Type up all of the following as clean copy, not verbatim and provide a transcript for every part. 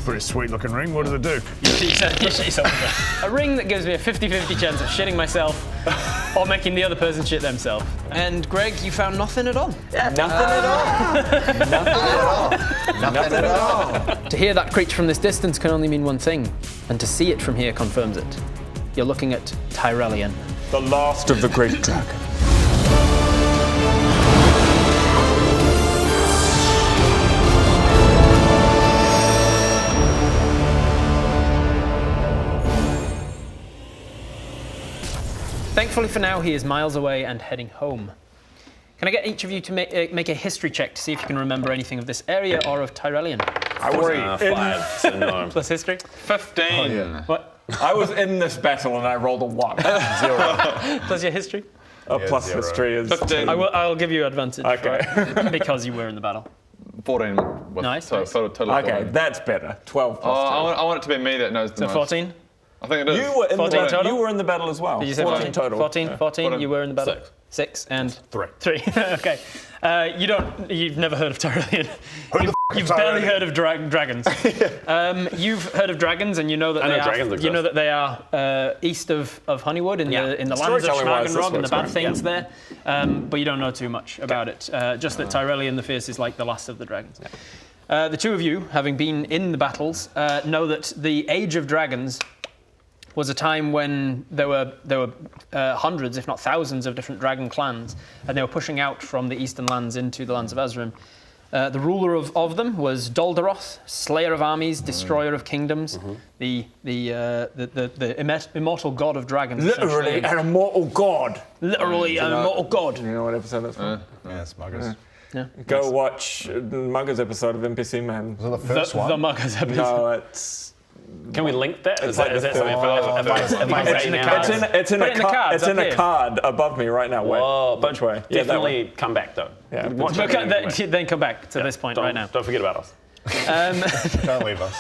pretty sweet looking ring. What does it do? A ring that gives me a 50-50 chance of shitting myself or making the other person shit themselves. And Greg, you found nothing at all. Yeah, nothing at all. Nothing at all. To hear that creature from this distance can only mean one thing, and to see it from here confirms it. You're looking at Tyrellian. The last of the great dragon. Thankfully for now, he is miles away and heading home. Can I get each of you to make a history check to see if you can remember anything of this area or of Tyrellian? I was 5, so no. Plus history? 15. Oh, yeah. What? I was in this battle and I rolled a 1. 0. Plus your history? Plus 0. history is 15. I'll give you advantage. Okay. Right? Because you were in the battle. 14. Nice. Total Okay, 14. that's better. 12 plus I want it to be me that knows the So most. 14? I think it is. You were in 14 the battle. total? You were in the battle as well. Did you say 14 total. 14, Yeah. 14, you were in the battle? 6. 6 and 3. 3. Okay. You've never heard of Tyrellian. You've barely heard of dragons. You've heard of dragons, and you know that they are east of Honeywood in the lands of Schmargonrog and the bad things there. But you don't know too much about it. Just that Tyrellian the Fierce is like the last of the dragons. The two of you, having been in the battles, know that the Age of Dragons was a time when there were hundreds, if not thousands, of different dragon clans, and they were pushing out from the eastern lands into the lands of Azrim. The ruler of them was Doldaroth, slayer of armies, destroyer of kingdoms, the immortal god of dragons. Literally an immortal god. Literally an immortal god. You know what episode that's from? Yeah, Smuggers. Yeah. Go watch the Muggers episode of NPC Man. Was it the first one? The Muggers episode. No, it's... Can we link that? It's like Is the that something It's in a card above me right now. Whoa, Which way? Yeah, that way. definitely come back though. Yeah. Watch it. Then come back to this point right now. Don't forget about us. Don't leave us.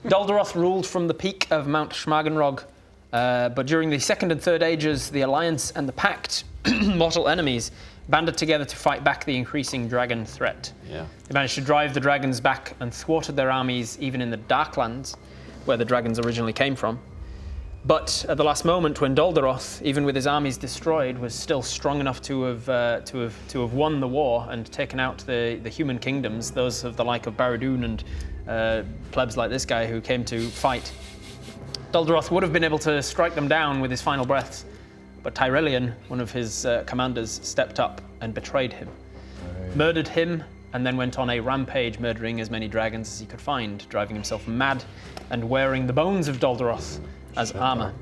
Doldaroth ruled from the peak of Mount Schmargonrog, but during the Second and Third Ages, the Alliance and the Pact, mortal enemies, banded together to fight back the increasing dragon threat. Yeah. They managed to drive the dragons back and thwarted their armies even in the Darklands, where the dragons originally came from. But at the last moment, when Doldaroth, even with his armies destroyed, was still strong enough to have won the war and taken out the human kingdoms, those of the like of Baradun and plebs like this guy who came to fight, Doldaroth would have been able to strike them down with his final breaths. But Tyrellian, one of his commanders, stepped up and betrayed him, murdered him, and then went on a rampage, murdering as many dragons as he could find, driving himself mad and wearing the bones of Doldaroth as armor.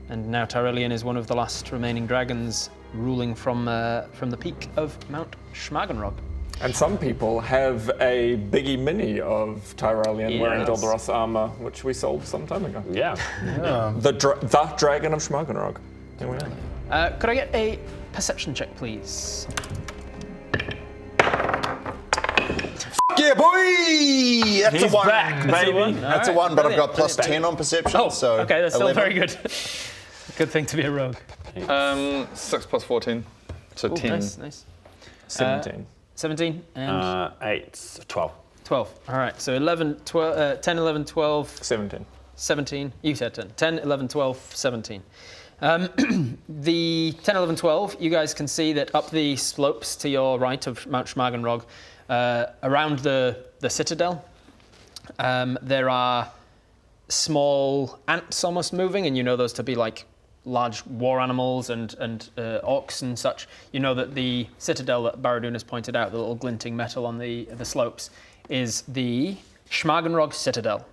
And now Tyrellian is one of the last remaining dragons ruling from the peak of Mount Schmargonrog. And some people have a biggie mini of Tyrellian wearing Doldaroth's armor, which we sold some time ago. Yeah. The Dragon of Schmargonrog. There we are. Could I get a perception check, please? Yeah, boy! That's He's a 1. back, baby. That's a 1, but I've got plus 10 on perception, so okay, that's still 11. very good. Good thing to be a rogue. 6 plus 14. So Ooh, 10. Nice. 17. 17 and 8, 12. 12. All right, so 11, 12, 10, 11, 12, 17. 17. You said 10. 10, 11, 12, 17. The 10, 11, 12, you guys can see that up the slopes to your right of Mount Schmargonrog, around the Citadel, there are small ants almost moving, and you know those to be like large war animals and orcs and such. You know that the Citadel that Baradun has pointed out, the little glinting metal on the slopes, is the Schmargonrog Citadel.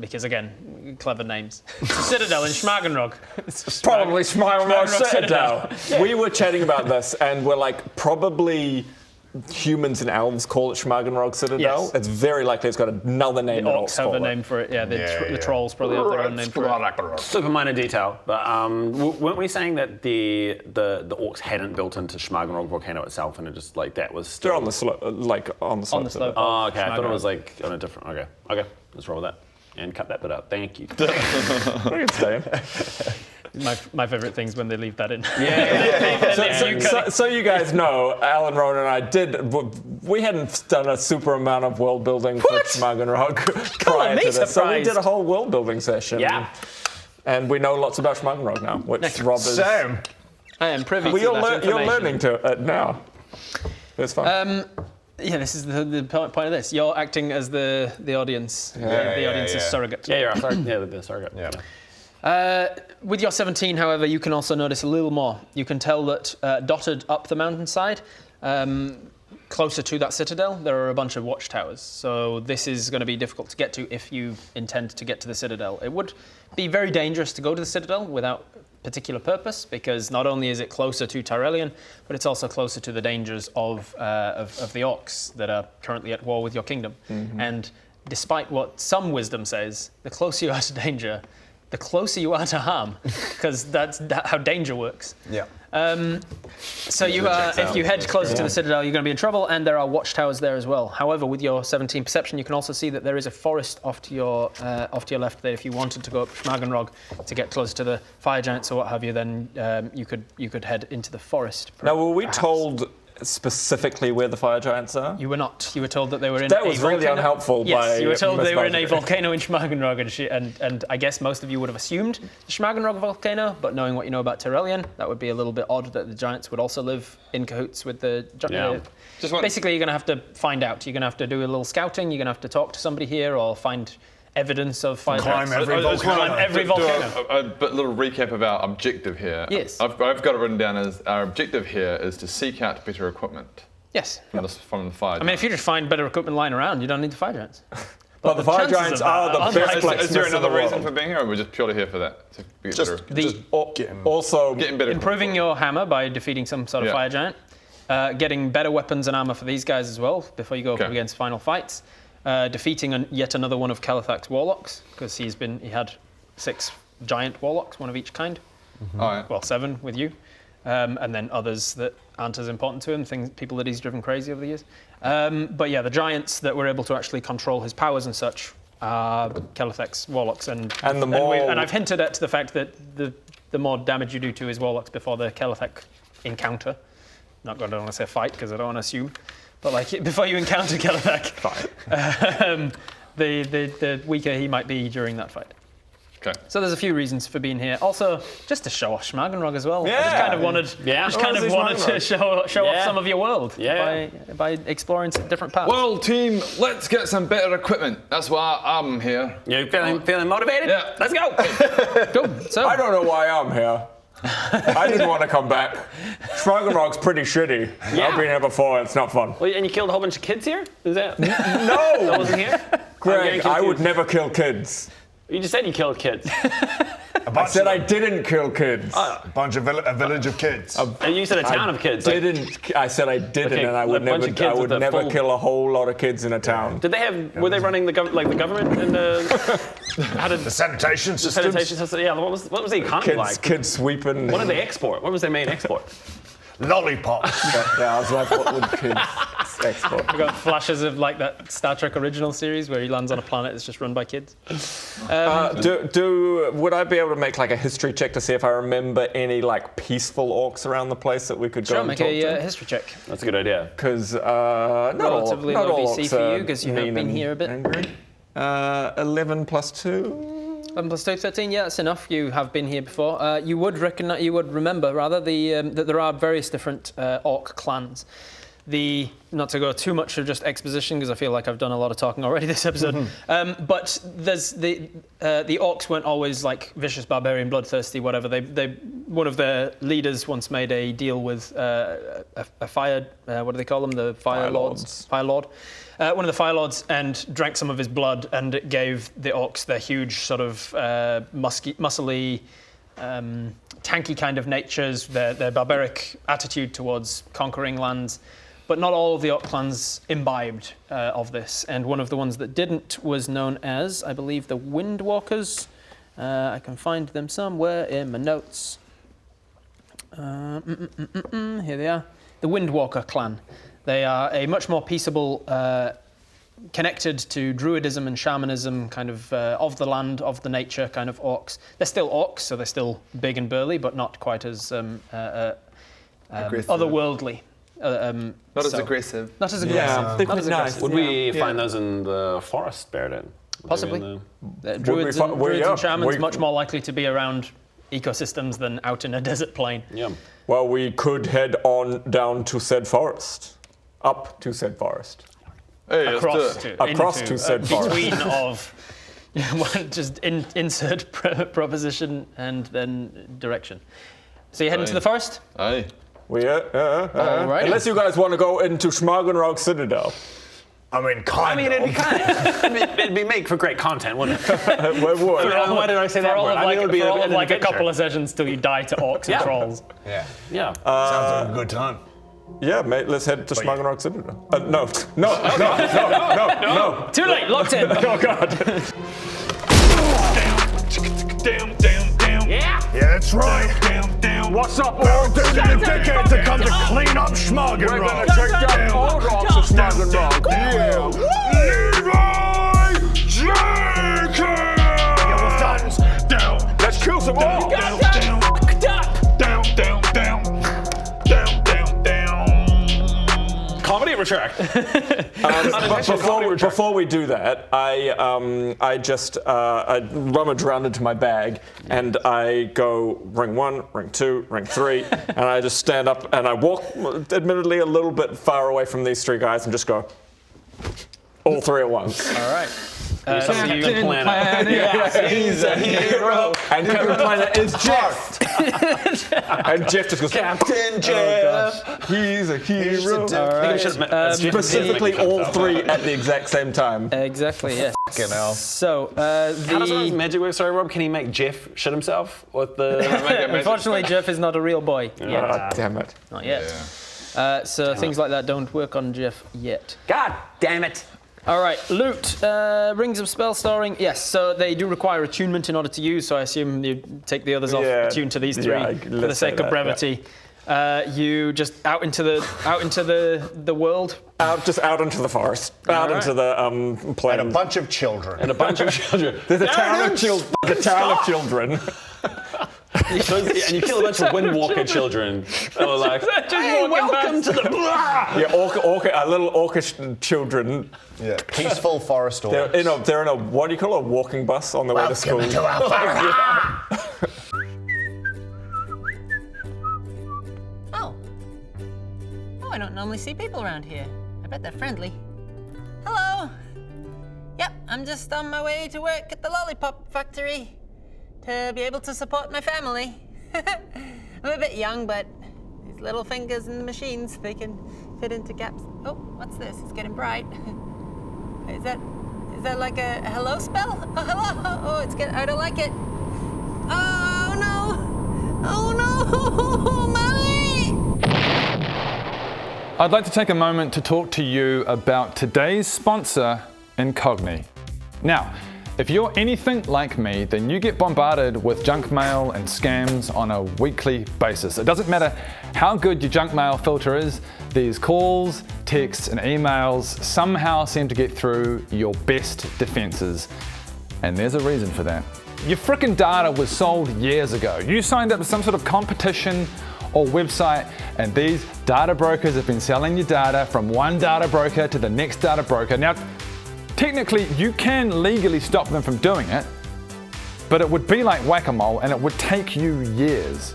Because again, clever names. It's a Citadel in Schmargonrog. Probably Schmargonrog Citadel. We were chatting about this, and we're like, probably humans and elves call it Schmargonrog Citadel. Yes. It's very likely it's got another name. The that orcs have a name for it. Yeah, the trolls probably have their own name for it. Super minor detail, but weren't we saying that the orcs hadn't built into Schmargonrog volcano itself, and it just like that was still They're on the slope, like on the slope. On the slope. Oh, okay. I thought it Schmargonrog. was like on a different. Okay. Let's roll with that. And cut that bit up. Thank you. We can stay in. My favourite thing's when they leave that in. So you guys know, Alan, Rowan, and I we hadn't done a super amount of world building for Schmargonrog prior to this. So we did a whole world building session. Yeah. And we know lots about Schmargonrog now, which Rob is. Sam. I am privy to You're that information. learning to it now. It's fun. Yeah, this is the point of this. You're acting as the audience. The audience's surrogate. Yeah, you're sorry. Yeah, the surrogate. Yeah. With your 17, however, you can also notice a little more. You can tell that dotted up the mountainside, closer to that citadel, there are a bunch of watchtowers. So this is going to be difficult to get to if you intend to get to the citadel. It would be very dangerous to go to the citadel without particular purpose, because not only is it closer to Tyrellian, but it's also closer to the dangers of the orcs that are currently at war with your kingdom. And despite what some wisdom says, the closer you are to danger, the closer you are to harm, because that's how danger works. Yeah. So you are, if you head closer to the citadel, you're going to be in trouble, and there are watchtowers there as well. However, with your 17 perception, you can also see that there is a forest off to your left there. If you wanted to go up Schmargonrog to get closer to the fire giants or what have you, then you could head into the forest. Now, were we told specifically where the fire giants are? You were not. You were told that they were in That a was really volcano. unhelpful. Yes, you were told Miss they were in a Marjorie. volcano in Schmargonrog, and I guess most of you would have assumed the Schmargonrog volcano, but knowing what you know about Tyrellian, that would be a little bit odd that the giants would also live in cahoots with the giants. Basically, you're going to have to find out. You're going to have to do a little scouting. You're going to have to talk to somebody here or find evidence of fire Climb giants. every volcano. Climb every volcano. A little recap of our objective here. Yes. I've got it written down as our objective here is to seek out better equipment Yes. from the fire. I mean, if you just find better equipment lying around, you don't need the fire giants. But the fire chances giants of that are the are best is blacksmiths there in the another reason world. for being here, or we're just purely here for that? To get Just better, Also, getting better. Improving your hammer by defeating some sort of Yeah. fire giant. Getting better weapons and armor for these guys as well before you go up Okay. against final fights. Defeating yet another one of Calathak's warlocks, because he had 6 giant warlocks, one of each kind. Alright. Well, 7 with you. And then others that aren't as important to him, people that he's driven crazy over the years. But yeah, the giants that were able to actually control his powers and such are Calathak's warlocks. And I've hinted at the fact that the more damage you do to his warlocks before the Calathak encounter, not going to want to say fight because I don't want to assume, but like before you encounter Calathak, the weaker he might be during that fight. Okay. So there's a few reasons for being here. Also, just to show off Schmargonrog as well. I Yeah. just kind of wanted, to show off some of your world by exploring some different paths. Well, team, let's get some better equipment. That's why I'm here. You feeling motivated? Yeah. Let's go. Cool. So I don't know why I'm here. I didn't want to come back. Schmargonrog's pretty shitty. Yeah. I've been here before. It's not fun. Well, and you killed a whole bunch of kids here? Is that? I No, wasn't here. Greg, I would confused. never kill kids. You just said you killed kids. I said I didn't kill kids. a village of kids. And you said a town of kids. Like, I said I didn't, Okay, and I a would bunch never. of kids I would with a never full- kill a whole lot of kids in a town. did they have? Were they running the government and how did The sanitation system. sanitation system? Yeah. What was the economy like? Kids sweeping. What did they export? What was their main export? Lollipops. Yeah, I was like, what would kids export? I've got flashes of like that Star Trek original series where he lands on a planet that's just run by kids. Would I be able to make like a history check to see if I remember any like peaceful orcs around the place that we could go Sure, and make talk a to? history check. That's a good idea. Because Relatively not low all DC orcs for are you, 'cause you have mean been and here a bit. Angry. 11 plus 2. 11 plus 2, 13. Yeah, that's enough. You have been here before. You would remember rather that there are various different orc clans. Not to go too much of just exposition because I feel like I've done a lot of talking already this episode. But there's the orcs weren't always like vicious, barbarian, bloodthirsty, whatever. One of their leaders once made a deal with a fire. What do they call them? The fire lords. Fire lord. One of the fire lords, and drank some of his blood, and it gave the orcs their huge sort of muscly, tanky kind of natures, their barbaric attitude towards conquering lands. But not all of the orc clans imbibed of this, and one of the ones that didn't was known as, I believe, the Windwalkers. I can find them somewhere in my notes. Here they are. The Windwalker clan. They are a much more peaceable connected to druidism and shamanism, kind of the land, of the nature, kind of orcs. They're still orcs, so they're still big and burly, but not quite as otherworldly. Not as aggressive. Not as aggressive. Yeah, they're Not as quite nice. aggressive. Would we find those in the forest, Baradun? Possibly. Druids we and, fi- druids yeah, and shamans we- much more likely to be around ecosystems than out in a desert plain. Yeah. Well, we could head on down to said forest. Up to said forest. Hey, let's do Across it. to, Across into, to said forest. between of just insert proposition and then direction. So you're heading to the forest? Aye. Alrighty. Unless you guys want to go into Schmargonrog Citadel. I mean, kind of. it'd be it'd be make for great content, wouldn't it? Why did I say that For all word? of like, it would be for all of an like a adventure. couple of sessions till you die to orcs and trolls. Yeah. Yeah. Sounds like a good time. Yeah, mate, let's head to Schmargonrog Citadel. No. Too late, locked in. Oh, God. Yeah, that's right. What's up, Baradun and the Dickheads have come to clean up Schmargonrog. We're going to check down all rocks of Schmargonrog. Yeah. Levi Jenkins! Down. Let's kill some all. Comedy retract. Before we do that, I rummage around into my bag and I go ring 1, ring 2, ring 3, and I just stand up and I walk, admittedly a little bit far away from these 3 guys, and just go all 3 at once. All right. Captain Planet. He's a hero, and Captain Planet is Jeff. And Jeff just goes, Captain Jeff. He's a hero. Specifically, all 3 at the exact same time. Exactly, yes. Fucking hell. So, How does his the... magic work? Sorry, Rob. Can he make Jeff shit himself with the? Unfortunately, Jeff is not a real boy yet. Ah, damn it. Not yet. So things like that don't work on Jeff yet. God damn it! All right, loot. Rings of spell storing. Yes, so they do require attunement in order to use, so I assume you take the others off, Yeah. attune to these 3 Yeah, for the let's sake say of that, brevity. You just out into the world. Out into the forest. Out into the plain. And a bunch of children. And a bunch of children. The town of children. The town of children. And you kill a bunch of Windwalker children. They were like, hey, welcome to the. Yeah, little orcish children. Yeah. Peaceful forest orcs. They're in a what do you call a walking bus on their way to school. Welcome to our Oh, I don't normally see people around here. I bet they're friendly. Hello. Yep, I'm just on my way to work at the lollipop factory to be able to support my family. I'm a bit young, but these little fingers in the machines, they can fit into gaps. Oh, what's this? It's getting bright. Is that like a hello spell? Oh, hello. Oh, I don't like it. Oh no. Oh no, Molly! I'd like to take a moment to talk to you about today's sponsor, Incogni. Now, if you're anything like me, then you get bombarded with junk mail and scams on a weekly basis. It doesn't matter how good your junk mail filter is, these calls, texts, and emails somehow seem to get through your best defenses. And there's a reason for that. Your frickin' data was sold years ago. You signed up to some sort of competition or website, and these data brokers have been selling your data from one data broker to the next data broker. Now, technically, you can legally stop them from doing it, but it would be like whack-a-mole and it would take you years.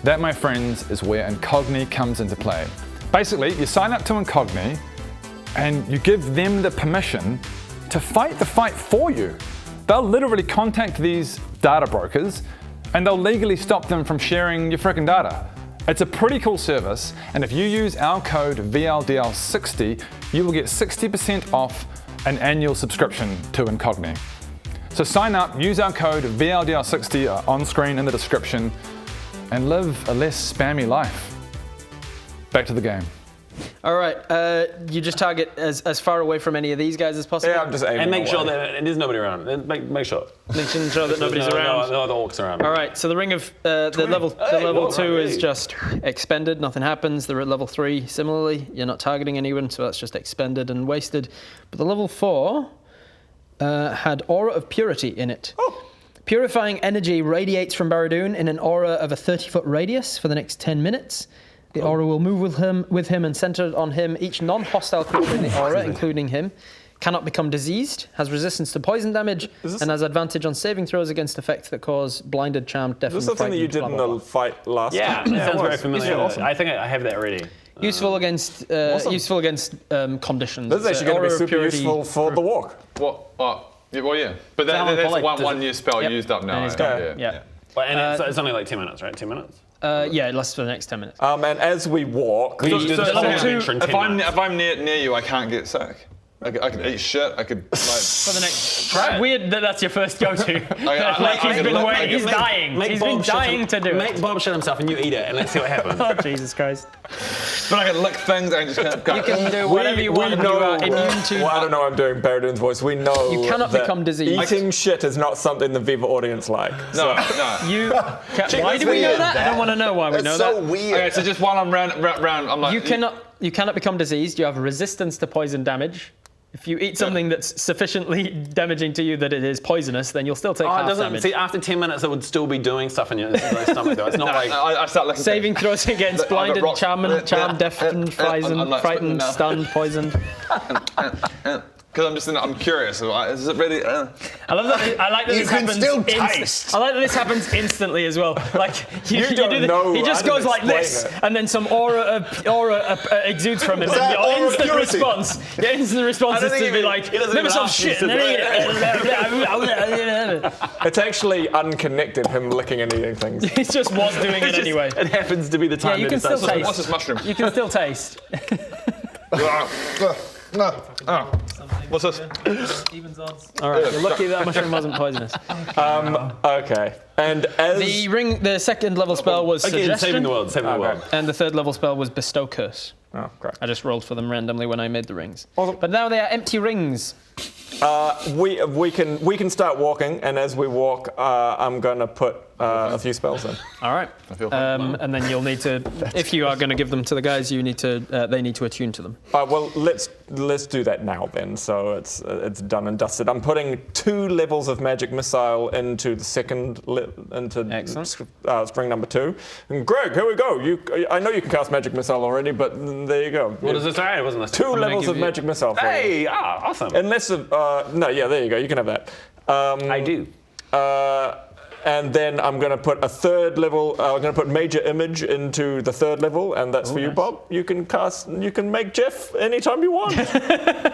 That, my friends, is where Incogni comes into play. Basically, you sign up to Incogni and you give them the permission to fight the fight for you. They'll literally contact these data brokers and they'll legally stop them from sharing your frickin' data. It's a pretty cool service, and if you use our code VLDL60, you will get 60% off an annual subscription to Incogni. So sign up, use our code VLDL60 on screen in the description, and live a less spammy life. Back to the game. All right, you just target as far away from any of these guys as possible. Yeah, I'm just aiming. And make sure away. that there's nobody around. Make sure. Making sure that nobody's around. No other orcs around. All right, so the ring of the level well, 2 is hey. just expended. Nothing happens. They're at level 3. Similarly, you're not targeting anyone, so that's just expended and wasted. But the level 4 had Aura of Purity in it. Oh. Purifying energy radiates from Baradun in an aura of a 30-foot radius for the next 10 minutes. The aura will move with him and centered on him. Each non-hostile creature in the aura, including him, cannot become diseased, has resistance to poison damage, and has advantage on saving throws against effects that cause blinded, charmed, deafened, Is this something that you did frightened, in blah, the blah, fight last Yeah, time? that sounds very familiar. Awesome. I think I have that already. blah. Useful against conditions. This is actually going to be Aura of super Purity. useful for the walk. What? Yeah, well, yeah. But Alan that's Pollock does one it. new spell Yep. used up now. And he's gone. Yeah. But, and it's only like 10 minutes, right? 10 minutes? Yeah, it lasts for the next 10 minutes. And as we walk, We do the whole level adventure in 10 minutes. if I'm near you, I can't get sick. I could eat shit. I could like. For the next. Weird that that's your first go-to. I He's been waiting. He's Make- dying. make He's Bob been shit dying him- to do Make it. Bob shit himself and you eat it and let's see what happens. Oh, Jesus Christ. But I can lick things. I can just kind of. You can do whatever you want. we know. You are immune to. Well, I don't know. I'm doing Baradun's voice. We know You cannot that become diseased. Eating shit is not something the Viva audience like. No. Why do we know that? I don't want to know why we That's know so that. weird. Okay, so just while I'm round, I'm like. You cannot become diseased. You have resistance to poison damage. If you eat something that's sufficiently damaging to you that it is poisonous, then you'll still take Oh, it half doesn't. damage. See, after 10 minutes, it would still be doing stuff in your stomach, though. It's not like. I start licking Saving throws against blinded, charmed, deafened, frightened, frightened, stunned, poisoned. Because I'm curious. Is it really? I love that. I like that You this can happens. still taste. I like that this happens instantly as well. Like you don't do know, he just I didn't goes like this, explain it. and then some aura exudes from him. And that your aura of instant purity? response, your instant response I is don't to think be he- like, he doesn't maybe even some ask shit, you and to then It's actually unconnected. Him licking and eating things. he just was doing it anyway. It happens to be the Yeah, time you that can it still starts. taste. What's this mushroom? You can still taste. What's this? All right, you're lucky that mushroom wasn't poisonous. Okay. And as The second level spell was Again, saving suggestion, the world, saving the world. and the third level spell was bestow curse. oh, great. I just rolled for them randomly when I made the rings. Awesome. But now they are empty rings. We can start walking, and as we walk, I'm gonna put a few spells in. All right. And then you'll need to, if you are going to give them to the guys, you need to. They need to attune to them. Well, let's do that now then. So it's done and dusted. I'm putting 2 levels of magic missile into the second Excellent. spring number 2. And Greg, here we go. I know you can cast magic missile already, but there you go. What is this? All right, it wasn't this. 2 levels give of you- magic missile. For you. Hey, awesome. Unless no, yeah, there you go. You can have that. I do. And then I'm going to put a 3rd level. I'm going to put major image into the 3rd level, and that's for you, Bob. You can cast. You can make Jeff anytime you want.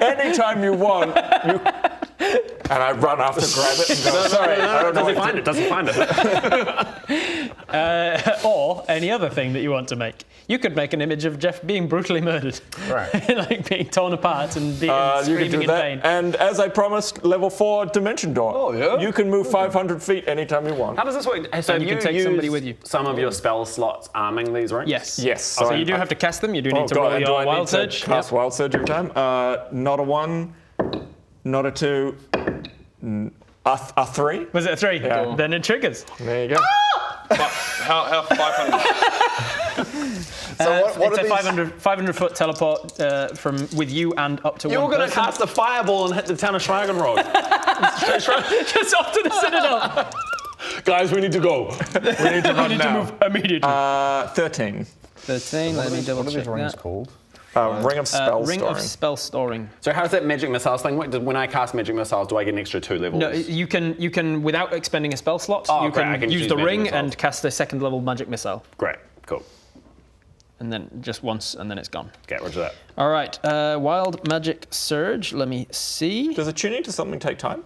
Anytime you want. And I run after, grab it, and go. Sorry, I don't know. Does he find it? Or any other thing that you want to make. You could make an image of Jeff being brutally murdered. Right. Like being torn apart and being You can screaming do in that. pain. And as I promised, level 4 dimension door. Oh, yeah? You can move 500 feet anytime you want. How does this work? So And you can take somebody with you. Some of your spell slots arming these rings? Yes. Yes. So you do have to cast them. You do need to roll and do your I wild need to surge. cast wild surge every time? Not a 1, not a 2, a 3. Was it a 3? Yeah. Then it triggers. There you go. How 500? So what It's are a these? 500 foot teleport from with you and up to You were one going to person. cast a fireball and hit the town of Schmargonrog. Just up to the Citadel. Guys, we need to go. We need to run Need to now. move immediately. 13. 13. Let me double What are check these rings that. called? Ring of spell Ring storing. of spell storing. So how does that magic missiles thing work? When I cast magic missiles, do I get an extra 2 levels? No, you can without expending a spell slot. Oh, you great, can, I can use use the magic ring missiles. and cast a second level magic missile, Great, cool. and then just once, and then it's gone. Get rid of that. All right, wild magic surge. Let me see. Does a tuning to something take time?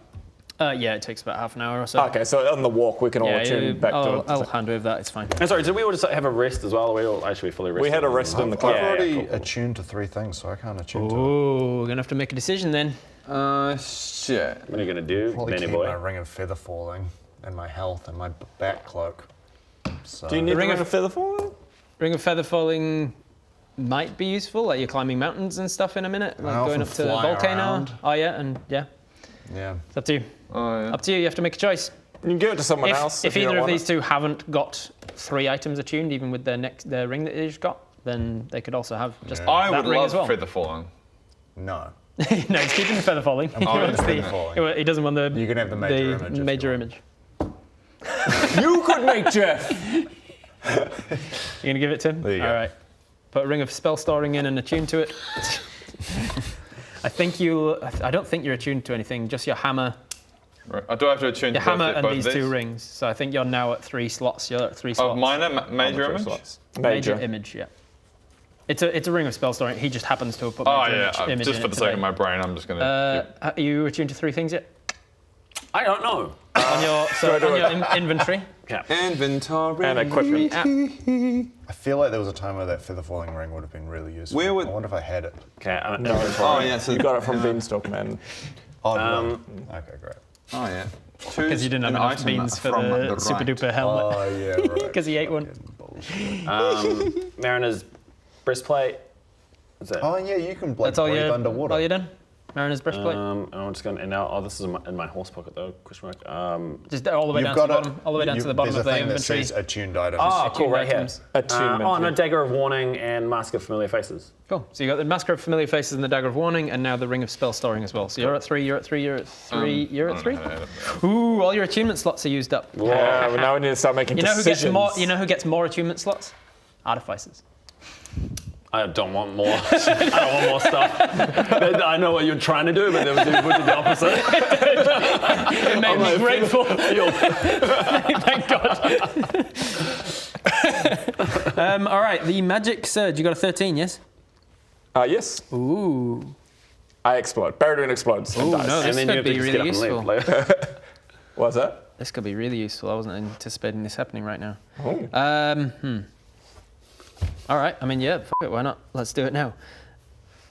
Yeah, it takes about half an hour or so. Okay, so on the walk we can all Yeah, tune back to it. I'll hand over that. It's fine. And sorry, did we all just have a rest as well? Or we all actually fully rested? We had a rest in the I've club. already cool. attuned to 3 things, so I can't attune to it. Oh, we're gonna have to make a decision then. Shit. What are you going to do, Probably Danny keep boy? my ring of feather falling and my health and my back cloak. So Do you need the ring ring of- of feather falling? Ring of feather falling. might be useful. Like you're climbing mountains and stuff in a minute, like I going often up to the fly volcano. around. Oh yeah, and yeah, Yeah. it's up to you. Oh, yeah. Up to you. You have to make a choice. You can give it to someone else. If you either don't of want these two haven't got 3 items attuned, even with their ring that they just got, then they could also have just I that would ring love as well. feather falling. No. No, he's keeping the feather falling. He, keeping wants the feather falling. he doesn't want the. You can have the major image if you major want. image. You could make Jeff. You're gonna give it to him? There you All go. right. Put a ring of spell storing in and attune to it. I don't think you're attuned to anything. Just your hammer. Right. I do have to attune Your to hammer and both these these. 2 rings. So I think you're now at 3 slots. You're at 3 slots. Of minor, major image? Major image, yeah. It's a ring of spell storing. He just happens to have put Oh major yeah, image just in for it the sake today. of my brain, I'm just gonna. Are you attuned to 3 things yet? I don't know. On your inventory. Inventory. And equipment. I feel like there was a time where that feather falling ring would have been really useful. Where would- I wonder if I had it. Okay. Oh yeah, so You got it from Beanstalk Man. Oh, no. Okay, great. Oh yeah. Because you didn't have enough beans for the super duper helmet. Oh, yeah, right. Because he ate one. Mariner's breastplate. Is that? Oh, yeah, you can like, That's all breathe you're underwater. All you done? Mariner's breastplate. And I'm just going to now. Oh, this is in my horse pocket though. Question mark. Just all the way down to the bottom. All the way down to the bottom of the There's a inventory. thing that says attuned items. Oh, cool, right here. items. Attunement. Oh, no, Dagger of Warning and Mask of Familiar Faces. Cool. So you got the Masker of Familiar Faces and the Dagger of Warning, and now the Ring of Spell Storing as well. So you're at 3. You're at 3. You're at 3. You're at 3. Ooh, all your attunement slots are used up. Yeah, but now we need to start making You know who gets decisions. more? You know who gets more attunement slots? Artificers. I don't want more. I don't want more stuff. I know what you're trying to do, but it would do the opposite. It made me grateful. Thank God. All right, the Magic Surge. You got a 13, yes? Yes. Ooh. I explode. Baradun explodes and dies. no, And this then you could have to be just really get up and useful. leave later. What's that? This could be really useful. I wasn't anticipating this happening right now. Oh. All right. I mean, yeah. Fuck it. Why not? Let's do it now.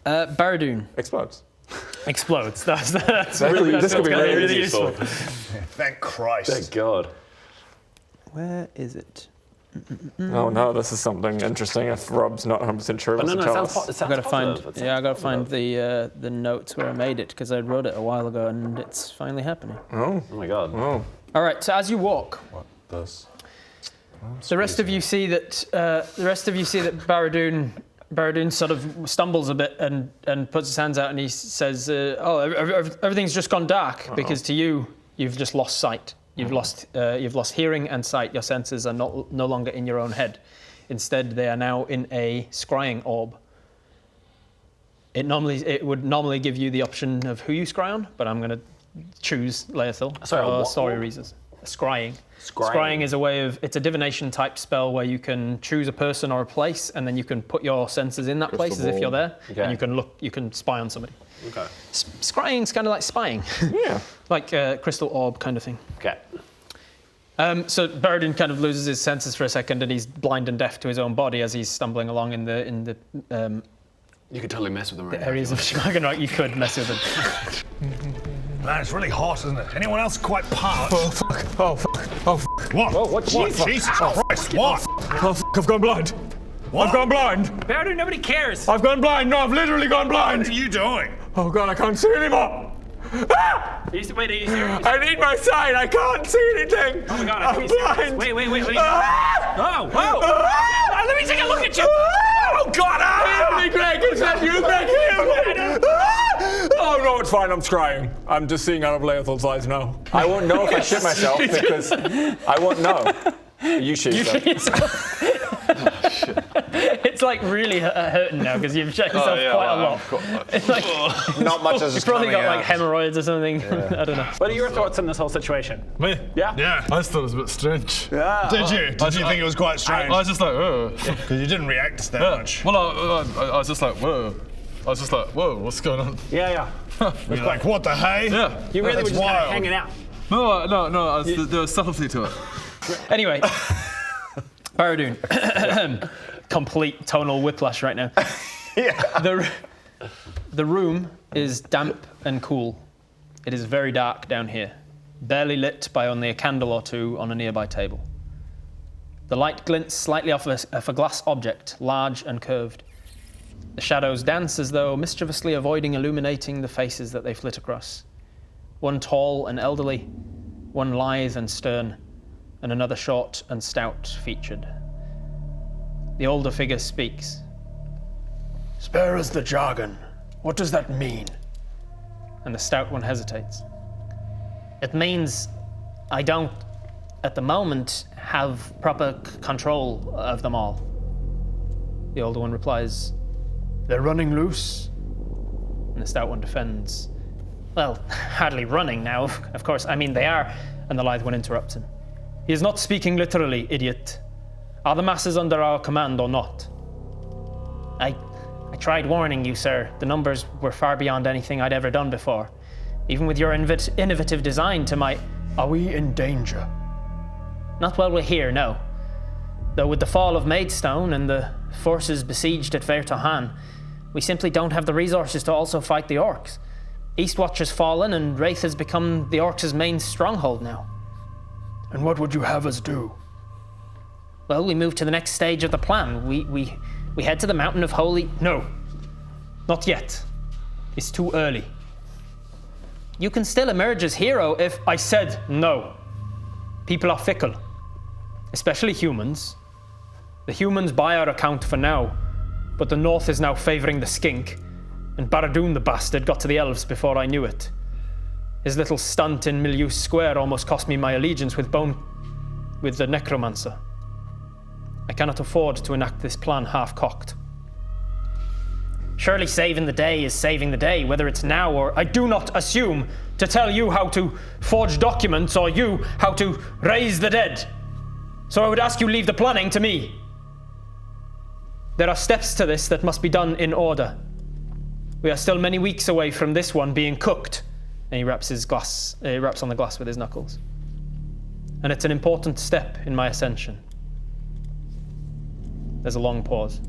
Baradun Explodes. explodes. That's This what's could be gonna really useful. Thank Christ. Thank God. Where is it? Oh no, this is something interesting. If Rob's not 100% sure, But wants no, to it tell sounds, us. it sounds I gotta positive. find. It Yeah, I sounds gotta find positive. the notes where I made it because I wrote it a while ago and it's finally happening. Oh my God. Oh. All right. So as you walk, What? This? the rest of you see that Baradun sort of stumbles a bit and puts his hands out and he says, everything's just gone dark because to you, you've just lost sight. You've lost hearing and sight. Your senses are no longer in your own head. Instead, they are now in a scrying orb. It would normally give you the option of who you scry on, but I'm going to choose Laethil Sorry, for what story orb? reasons. Scrying. Scrying. Scrying is a way of, it's a divination type spell where you can choose a person or a place and then you can put your senses in that place as if you're there Okay. and you can spy on somebody. Okay. Scrying's kind of like spying. Yeah. Like a crystal orb kind of thing. Okay. So Baradun kind of loses his senses for a second and he's blind and deaf to his own body as he's stumbling along in the You could totally mess with them right now. areas of Schmargonrog. You could mess with them. Man, it's really hot, isn't it? Anyone else quite parched? Oh fuck. Oh fuck. Oh fuck. What? Oh, what? Jesus. Jesus Christ, what? Oh fuck. I've gone blind. What? I've gone blind. Baradun, nobody cares. I've gone blind. No, I've literally gone blind. What are you doing? Oh god, I can't see anymore. Ah! Wait, are you serious? I need my sight. I can't see anything. Oh my God, I'm blind. Wait. Ah! Oh! Let me take a look at you. Oh god, help me, Greg. Is that you, Greg? Help me. Ah! Oh no, it's fine. I'm scrying. I'm just seeing out of Laethil's eyes now. I won't know if I shit myself because I won't know. You shit yourself. It's like really hurting now because you've checked yourself quite a lot. It's like Not much as you've probably got like hemorrhoids or something. I don't know. What are your thoughts on this whole situation? Me? Yeah? Yeah. I just thought it was a bit strange. Did you? Did you think it was quite I strange? was just like, oh. Because you didn't react that much. Well, I was just like, whoa. I was just like, whoa, what's going on? Yeah. You're like, what the hey? Yeah. You really were That's just kind of wild. hanging out. No, there was subtlety to it. Anyway, Baradun, complete tonal whiplash right now. The room is damp and cool. It is very dark down here, barely lit by only a candle or two on a nearby table. The light glints slightly off a glass object, large and curved. The shadows dance as though mischievously avoiding illuminating the faces that they flit across. One tall and elderly, one lithe and stern, and another short and stout-featured. The older figure speaks. Spare us the jargon. What does that mean? And the stout one hesitates. It means I don't, at the moment, have proper control of them all. The older one replies, they're running loose. And the stout one defends. Well, hardly running now, of course. I mean, they are. And the lithe one interrupts him. He is not speaking literally, idiot. Are the masses under our command or not? I tried warning you, sir. The numbers were far beyond anything I'd ever done before. Even with your innovative design to my... Are we in danger? Not while we're here, no. Though with the fall of Maidstone and the forces besieged at Vertohan, we simply don't have the resources to also fight the orcs. Eastwatch has fallen and Wraith has become the orcs' main stronghold now. And what would you have us do? Well, we move to the next stage of the plan. We head to the Mountain of Holy... No, not yet. It's too early. You can still emerge as hero if... I said no. People are fickle, especially humans. The humans buy our account for now, but the North is now favoring the skink, and Baradun the bastard got to the elves before I knew it. His little stunt in Milieu Square almost cost me my allegiance with the necromancer. I cannot afford to enact this plan half-cocked. Surely saving the day is saving the day, whether it's now or... I do not assume to tell you how to forge documents or you how to raise the dead. So I would ask you leave the planning to me. There are steps to this that must be done in order. We are still many weeks away from this one being cooked. And he raps on the glass with his knuckles. And it's an important step in my ascension. There's a long pause.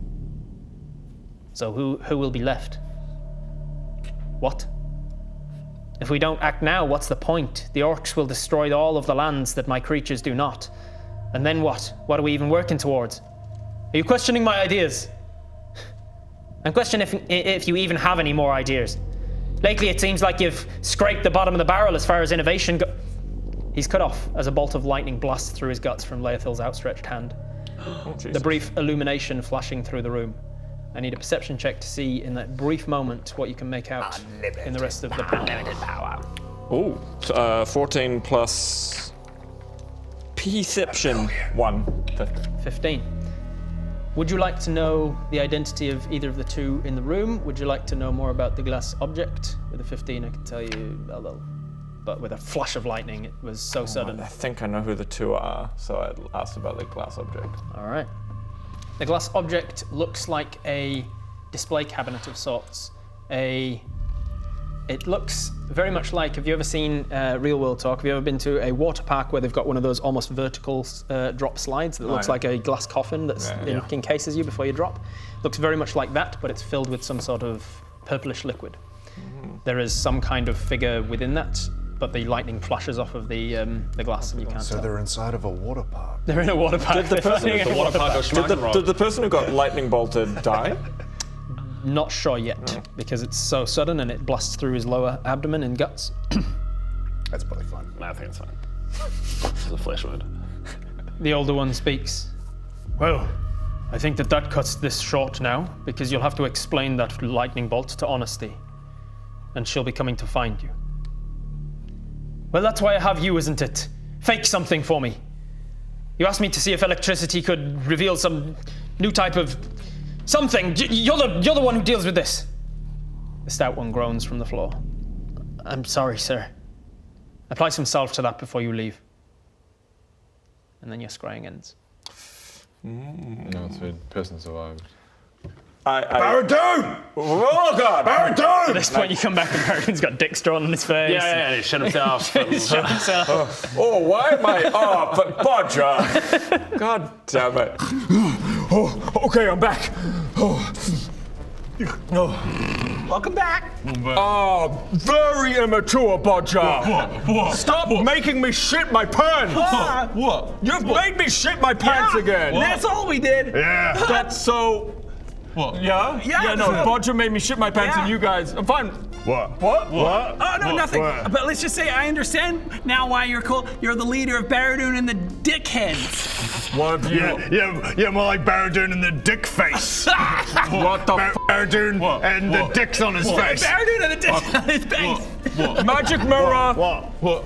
So who will be left? What? If we don't act now, what's the point? The orcs will destroy all of the lands that my creatures do not. And then what? What are we even working towards? Are you questioning my ideas? I'm questioning if you even have any more ideas. Lately it seems like you've scraped the bottom of the barrel as far as innovation He's cut off as a bolt of lightning blasts through his guts from Leothil's outstretched hand. The brief illumination flashing through the room. I need a perception check to see in that brief moment what you can make out in the rest of the power. Ooh, 14 plus perception. 1. 15. Would you like to know the identity of either of the two in the room? Would you like to know more about the glass object? With a 15, I can tell you a little. But with a flash of lightning, it was so sudden. I think I know who the two are, so I asked about the glass object. All right. The glass object looks like a display cabinet of sorts. It looks very much like, have you ever seen Real World Talk? Have you ever been to a water park where they've got one of those almost vertical drop slides that looks like a glass coffin that encases you before you drop? Looks very much like that, but it's filled with some sort of purplish liquid. There is some kind of figure within that, but the lightning flashes off of the glass and you can't tell. So they're inside of a water park. They're in a water park. Did the person who got lightning bolted die? Not sure yet, because it's so sudden and it blasts through his lower abdomen and guts. That's probably fine. No, I think it's fine. It's a flesh wound. The older one speaks. Well, I think that cuts this short now, because you'll have to explain that lightning bolt to Honesty, and she'll be coming to find you. Well, that's why I have you, isn't it? Fake something for me. You asked me to see if electricity could reveal some new type of something. You're the one who deals with this. The stout one groans from the floor. I'm sorry, sir. Apply some salve to that before you leave. And then your scrying ends. No, it's a person survived. Baradun! Oh god! Baradun! At this point, you come back and Baradun's got dicks drawn on his face. Yeah, and he shut himself. Oh, why am I up? Bodger! God damn it. Oh, okay, I'm back. Welcome back. Oh, very immature, Bodger. What? Stop making me shit my pants. What? You've made me shit my pants again. That's all we did. Yeah. That's so... What? Yeah? Yeah, no, Bodger made me shit my pants and you guys. I'm fine. What? What? Oh, no, nothing. But let's just say I understand now why you're called. You're the leader of Baradun and the Dickheads. What have you? Yeah, more like Baradun and the Dick Face. What the Baradun and the dicks on his face. Baradun and the dicks on his face. What? Magic mirror. What?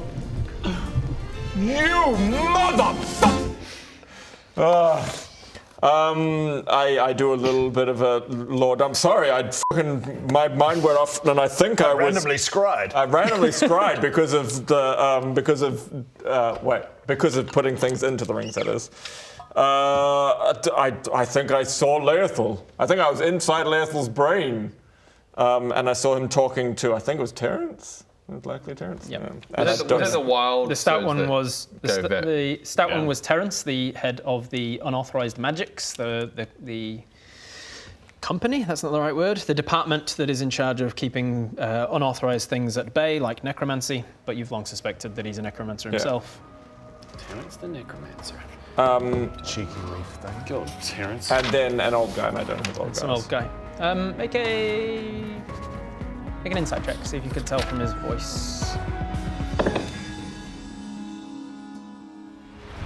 You motherfucker! I do a little bit of a Lord. I'm sorry. My mind went off, and I think I was randomly scryed. I randomly scryed because of the because of putting things into the rings. That is. I think I saw Laethal. I think I was inside Laethal's brain, and I saw him talking to. I think it was Terrence. Likely Terrence. Yep. The stout one was the stout one was Terrence, the head of the unauthorized magics, the company. That's not the right word. The department that is in charge of keeping unauthorized things at bay, like necromancy. But you've long suspected that he's a necromancer himself. Terrence the necromancer. Cheeky leaf thing. God, Terrence. And then an old guy, and I don't know who the old guy is. An old guy. Make an insight check, see if you could tell from his voice.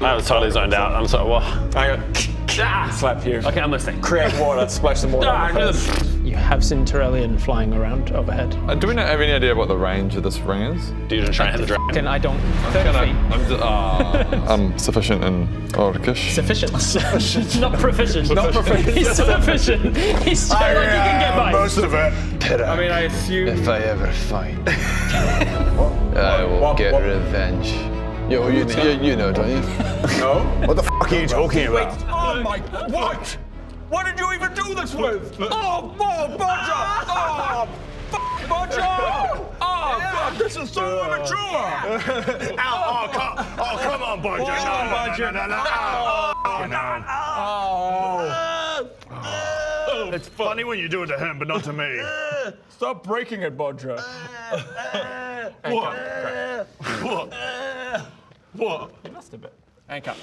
I was totally zoned out. I'm sorry, what? I go, slap you. Okay, I'm listening. Create water, splash some water on the face. You have seen Terrellian flying around overhead. Do we have any idea what the range of this ring is? Do you just try and hit the dragon? I don't. 30 feet. I'm sufficient in Orcish. Sufficient. Not proficient. Not proficient. He's sufficient. He's sure like you can get by. Most of it. I mean, I assume. If I ever find, I will get revenge. Yo, you know, don't you? No? What the fuck are you talking about? Oh my, what? What did you even do this with? Oh, Bodger! Oh, Bodger! Oh, God, this is so immature! Come on, Bodger. No. It's funny when you do it to him, but not to me. Stop breaking it, Bodger. What? You lost a bit. Anchor.